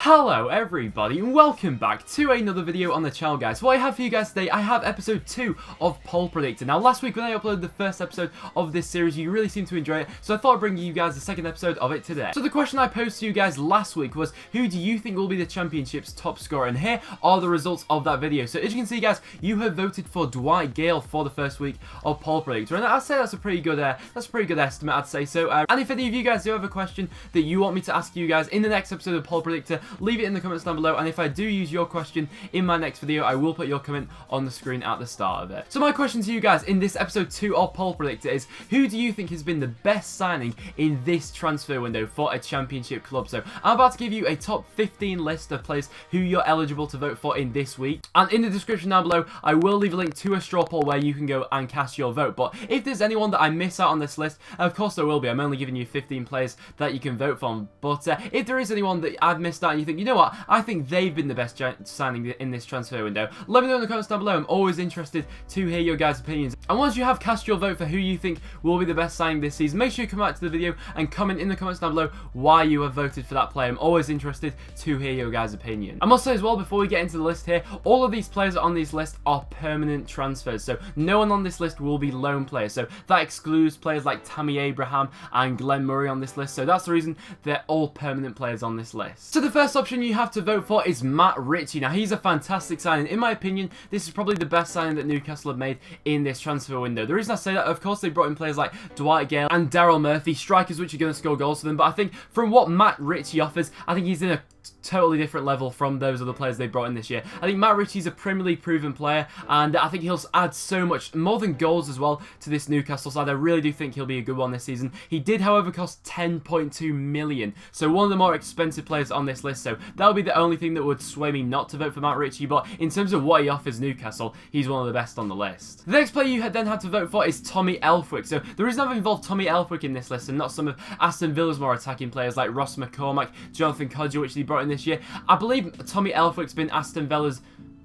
Hello everybody and welcome back to another video on the channel, guys. What I have for you guys today, I have episode 2 of Poll Predictor. Now last week when I uploaded the first episode of this series, you really seemed to enjoy it, so I thought I'd bring you guys the second episode of it today. So the question I posed to you guys last week was, who do you think will be the championship's top scorer? And here are the results of that video. So as you can see, guys, you have voted for Dwight Gale for the first week of Poll Predictor, and I'd say that's a pretty good estimate, I'd say so. And if any of you guys do have a question that you want me to ask you guys in the next episode of Poll Predictor, leave it in the comments down below, and if I do use your question in my next video, I will put your comment on the screen at the start of it. So my question to you guys in this episode 2 of Poll Predictor is, who do you think has been the best signing in this transfer window for a championship club? So I'm about to give you a top 15 list of players who you're eligible to vote for in this week, and in the description down below I will leave a link to a straw poll where you can go and cast your vote. But if there's anyone that I miss out on this list, of course there will be. I'm only giving you 15 players that you can vote from, but if there is anyone that I've missed out and you think, you know what, I think they've been the best signing in this transfer window, let me know in the comments down below. I'm always interested to hear your guys' opinions. And once you have cast your vote for who you think will be the best signing this season, make sure you come back to the video and comment in the comments down below why you have voted for that player. I'm always interested to hear your guys' opinion. I must say as well, before we get into the list here, all of these players on this list are permanent transfers, so no one on this list will be loan players. So that excludes players like Tammy Abraham and Glenn Murray on this list, so that's the reason they're all permanent players on this list. So the first option you have to vote for is Matt Ritchie. Now he's a fantastic signing. In my opinion, this is probably the best signing that Newcastle have made in this transfer window. The reason I say that, of course, they brought in players like Dwight Gale and Daryl Murphy, strikers which are going to score goals for them, but I think from what Matt Ritchie offers, I think he's in a totally different level from those other players they brought in this year. I think Matt Ritchie's a Premier League proven player, and I think he'll add so much more than goals as well to this Newcastle side. I really do think he'll be a good one this season. He did, however, cost 10.2 million, so one of the more expensive players on this list, so that would be the only thing that would sway me not to vote for Matt Ritchie. But in terms of what he offers Newcastle, he's one of the best on the list. The next player you then had to vote for is Tommy Elthwick. So the reason I've involved Tommy Elthwick in this list and not some of Aston Villa's more attacking players like Ross McCormack, Jonathan Codger, which they brought in this year, I believe Tommy Elthwick's been Aston Villa's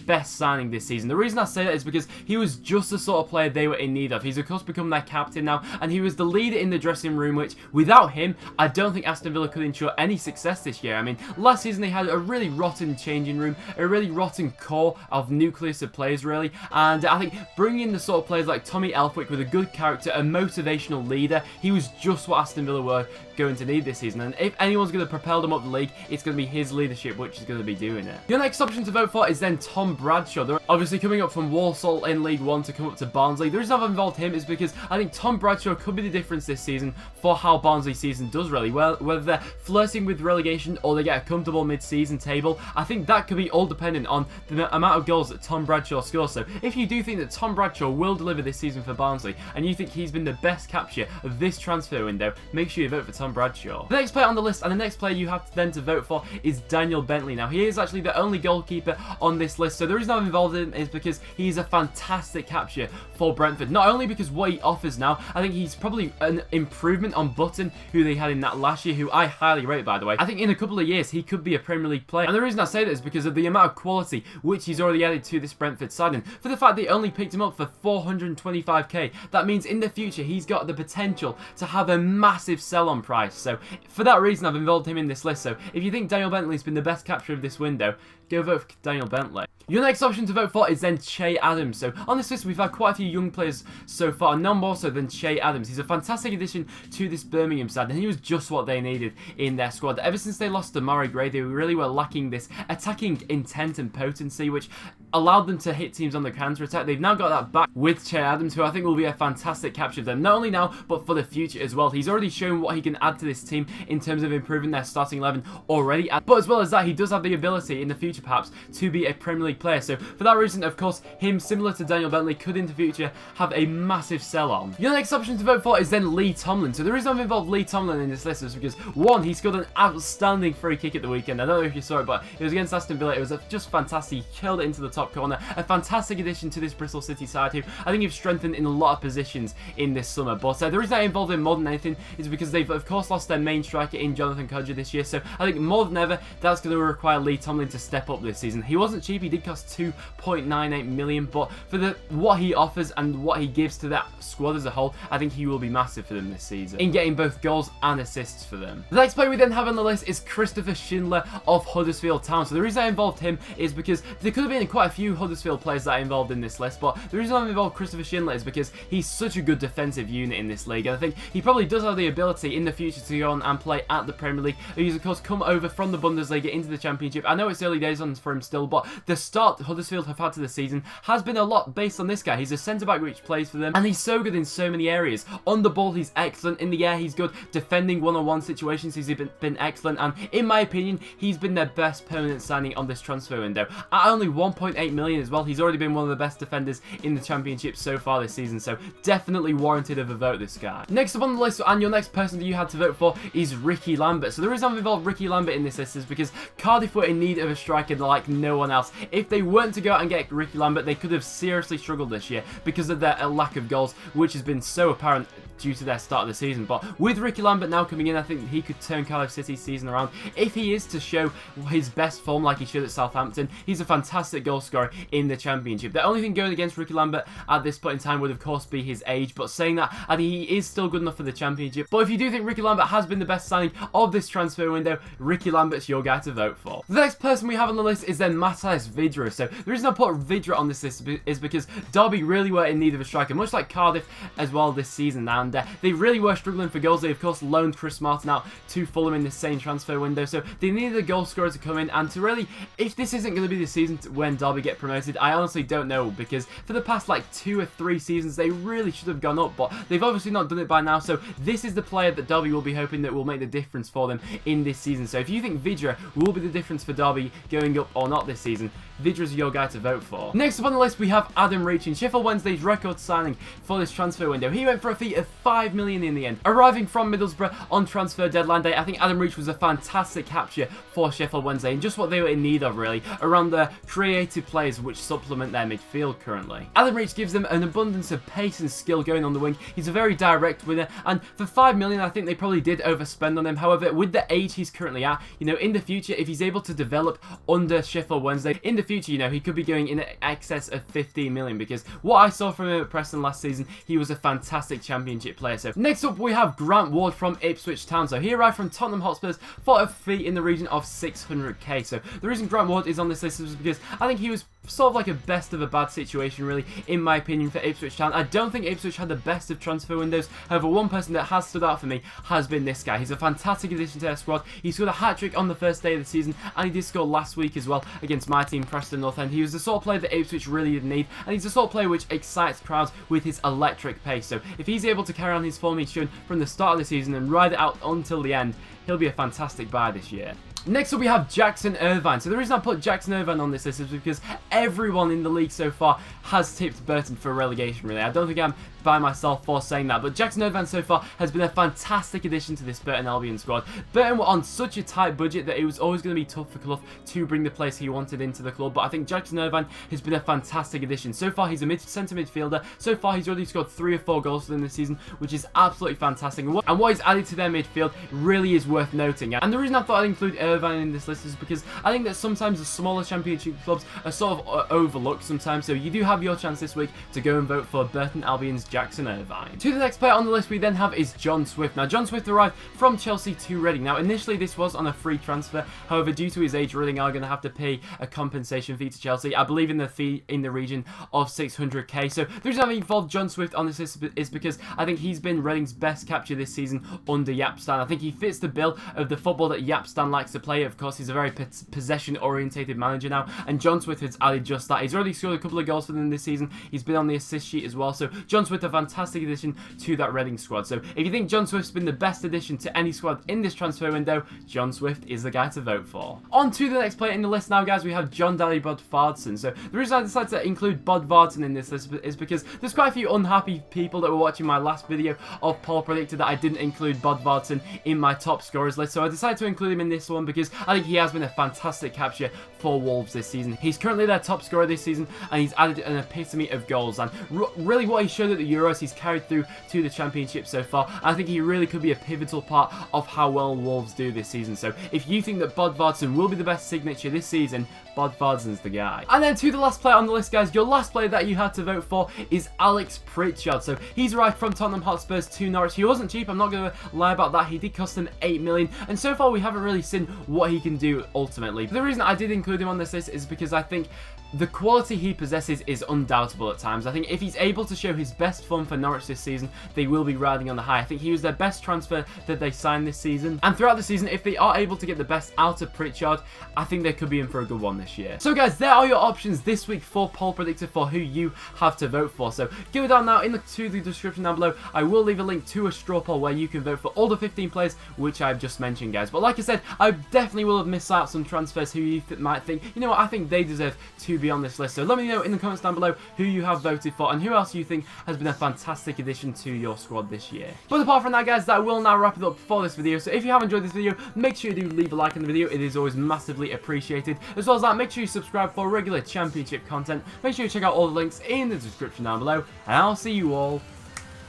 best signing this season. The reason I say that is because he was just the sort of player they were in need of. He's of course become their captain now, and he was the leader in the dressing room, which without him, I don't think Aston Villa could ensure any success this year. I mean, last season they had a really rotten changing room, a really rotten core of nucleus of players really, and I think bringing in the sort of players like Tommy Elthwick with a good character, a motivational leader, he was just what Aston Villa were going to need this season. And if anyone's going to propel them up the league, it's going to be his leadership which is going to be doing it. Your next option to vote for is then Tom Bradshaw. They're obviously coming up from Walsall in League One to come up to Barnsley. The reason I've involved him is because I think Tom Bradshaw could be the difference this season for how Barnsley's season does really. Well, whether they're flirting with relegation or they get a comfortable mid-season table, I think that could be all dependent on the amount of goals that Tom Bradshaw scores. So if you do think that Tom Bradshaw will deliver this season for Barnsley, and you think he's been the best capture of this transfer window, make sure you vote for Tom Bradshaw. The next player on the list, and the next player you have to then to vote for, is Daniel Bentley. Now he is actually the only goalkeeper on this list, so the reason I've involved him is because he's a fantastic capture for Brentford. Not only because what he offers now, I think he's probably an improvement on Button, who they had in that last year, who I highly rate, by the way. I think in a couple of years he could be a Premier League player, and the reason I say that is because of the amount of quality which he's already added to this Brentford side, and for the fact they only picked him up for 425k, that means in the future he's got the potential to have a massive sell-on price. So for that reason I've involved him in this list. So if you think Daniel Bentley's been the best capture of this window, go vote for Daniel Bentley. Your next option to vote for is then Che Adams. So on this list we've had quite a few young players so far, none more so than Che Adams. He's a fantastic addition to this Birmingham side, and he was just what they needed in their squad. Ever since they lost to Murray Gray, they really were lacking this attacking intent and potency, which allowed them to hit teams on the counter-attack. They've now got that back with Che Adams, who I think will be a fantastic capture of them, not only now, but for the future as well. He's already shown what he can add to this team in terms of improving their starting 11 already, but as well as that, he does have the ability in the future perhaps to be a Premier League player. So for that reason, of course, him, similar to Daniel Bentley, could in the future have a massive sell-on. Your next option to vote for is then Lee Tomlin. So the reason I've involved Lee Tomlin in this list is because, one, he scored an outstanding free kick at the weekend. I don't know if you saw it, but it was against Aston Villa. It was just fantastic. He killed it into the top corner. A fantastic addition to this Bristol City side, who I think have strengthened in a lot of positions in this summer. But the reason I involved him more than anything is because they've, of course lost their main striker in Jonathan Kodja this year, so I think more than ever, that's going to require Lee Tomlin to step up this season. He wasn't cheap, he did cost 2.98 million, but for what he offers and what he gives to that squad as a whole, I think he will be massive for them this season, in getting both goals and assists for them. The next player we then have on the list is Christopher Schindler of Huddersfield Town. So the reason I involved him is because there could have been quite a few Huddersfield players that I involved in this list, but the reason I've involved Christopher Schindler is because he's such a good defensive unit in this league, and I think he probably does have the ability in the future to go on and play at the Premier League. He's of course come over from the Bundesliga into the Championship. I know it's early days on for him still, but the start Huddersfield have had to the season has been a lot based on this guy. He's a centre-back which plays for them, and he's so good in so many areas. On the ball, he's excellent. In the air, he's good. Defending one-on-one situations, he's been excellent, and in my opinion, he's been their best permanent signing on this transfer window. At only 1.8 million as well, he's already been one of the best defenders in the Championship so far this season, so definitely warranted of a vote, this guy. Next up on the list, and your next person that you had to vote for, is Ricky Lambert. So the reason I've involved Ricky Lambert in this list is because Cardiff were in need of a striker like no one else. If they weren't to go out and get Ricky Lambert, they could have seriously struggled this year because of their lack of goals, which has been so apparent due to their start of the season. But with Ricky Lambert now coming in, I think he could turn Cardiff City's season around. If he is to show his best form like he should at Southampton, he's a fantastic goal scorer in the Championship. The only thing going against Ricky Lambert at this point in time would of course be his age, but saying that, I think he is still good enough for the Championship. But if you do think Ricky Lambert has been the best signing of this transfer window, Ricky Lambert's your guy to vote for. The next person we have on the list is then Matthijs Vydra. So the reason I put Vydra on this list is because Derby really were in need of a striker, much like Cardiff as well this season, and they really were struggling for goals. They of course loaned Chris Martin out to Fulham in the same transfer window, so they needed a goal scorer to come in, and to really, if this isn't going to be the season when Derby get promoted, I honestly don't know, because for the past like 2 or 3 seasons they really should have gone up, but they've obviously not done it by now, so this is the player that Derby will be hoping that will make the difference for them in this season. So if you think Vydra will be the difference for Derby going up or not this season, Vydra's your guy to vote for. Next up on the list we have Adam Reach, in Sheffield Wednesday's record signing for this transfer window. He went for a fee of 5 million in the end. Arriving from Middlesbrough on transfer deadline day, I think Adam Reach was a fantastic capture for Sheffield Wednesday and just what they were in need of really, around the creative players which supplement their midfield currently. Adam Reach gives them an abundance of pace and skill going on the wing. He's a very direct winner, and for 5 million I think they probably did overspend on him. However, with the age he's currently at, you know, in the future, if he's able to develop under Sheffield Wednesday, in the future, you know, he could be going in excess of 15 million, because what I saw from him at Preston last season, he was a fantastic Championship player. So next up we have Grant Ward from Ipswich Town. So he arrived from Tottenham Hotspurs for a fee in the region of 600k. So the reason Grant Ward is on this list is because I think he was sort of like a best of a bad situation really, in my opinion, for Ipswich Town. I don't think Ipswich had the best of transfer windows. However, one person that has stood out for me has been this guy. He's a fantastic addition to their squad. He scored a hat-trick on the first day of the season, and he did score last week as well against my team, Preston North End. He was the sort of player that Ipswich really did need, and he's the sort of player which excites crowds with his electric pace. So if he's able to carry on his form he's shown from the start of the season and ride it out until the end, he'll be a fantastic buy this year. Next up we have Jackson Irvine. So the reason I put Jackson Irvine on this list is because everyone in the league so far has tipped Burton for relegation really. I don't think I'm by myself for saying that, but Jackson Irvine so far has been a fantastic addition to this Burton Albion squad. Burton were on such a tight budget that it was always going to be tough for Clough to bring the players he wanted into the club, but I think Jackson Irvine has been a fantastic addition. So far he's a centre midfielder. So far he's already scored 3 or 4 goals for them this season, which is absolutely fantastic, and what he's added to their midfield really is worth noting. And the reason I thought I'd include Irvine in this list is because I think that sometimes the smaller Championship clubs are sort of overlooked sometimes, so you do have your chance this week to go and vote for Burton Albion's Jackson Irvine. To the next player on the list we then have is John Swift. Now John Swift arrived from Chelsea to Reading. Now initially this was on a free transfer, however due to his age Reading are going to have to pay a compensation fee to Chelsea. I believe in the fee in the region of 600k. So the reason I've involved John Swift on this list is because I think he's been Reading's best capture this season under Yapstan. I think he fits the bill of the football that Yapstan likes to play. Of course he's a very possession orientated manager now, and John Swift has added just that. He's already scored a couple of goals for them this season. He's been on the assist sheet as well, so John Swift a fantastic addition to that Reading squad. So if you think John Swift's been the best addition to any squad in this transfer window, John Swift is the guy to vote for. On to the next player in the list now guys, we have John Daly Bodvarsson. So the reason I decided to include Bodvarsson in this list is because there's quite a few unhappy people that were watching my last video of Paul Predictor that I didn't include Bodvarsson in my top scorers list, so I decided to include him in this one because I think he has been a fantastic capture for Wolves this season. He's currently their top scorer this season, and he's added an epitome of goals, and really what he showed at the Euros, he's carried through to the Championship so far. I think he really could be a pivotal part of how well Wolves do this season. So if you think that Bodvarsson will be the best signature this season, Bodvarsson's the guy. And then to the last player on the list, guys, your last player that you had to vote for is Alex Pritchard. So he's arrived from Tottenham Hotspurs to Norwich. He wasn't cheap, I'm not going to lie about that. He did cost them 8 million, and so far we haven't really seen what he can do ultimately. But the reason I did include him on this list is because I think the quality he possesses is undoubtable at times. I think if he's able to show his best form for Norwich this season, they will be riding on the high. I think he was their best transfer that they signed this season. And throughout the season, if they are able to get the best out of Pritchard, I think they could be in for a good one this year. So guys, there are your options this week for Poll Predictor for who you have to vote for. So go down now to the description down below. I will leave a link to a straw poll where you can vote for all the 15 players which I've just mentioned, guys. But like I said, I definitely will have missed out some transfers who you might think, you know what, I think they deserve to be on this list. So let me know in the comments down below who you have voted for and who else you think has been a fantastic addition to your squad this year. But apart from that, guys, that will now wrap it up for this video. So if you have enjoyed this video, make sure you do leave a like on the video. It is always massively appreciated. As well as that, make sure you subscribe for regular Championship content. Make sure you check out all the links in the description down below, and I'll see you all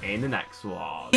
in the next one.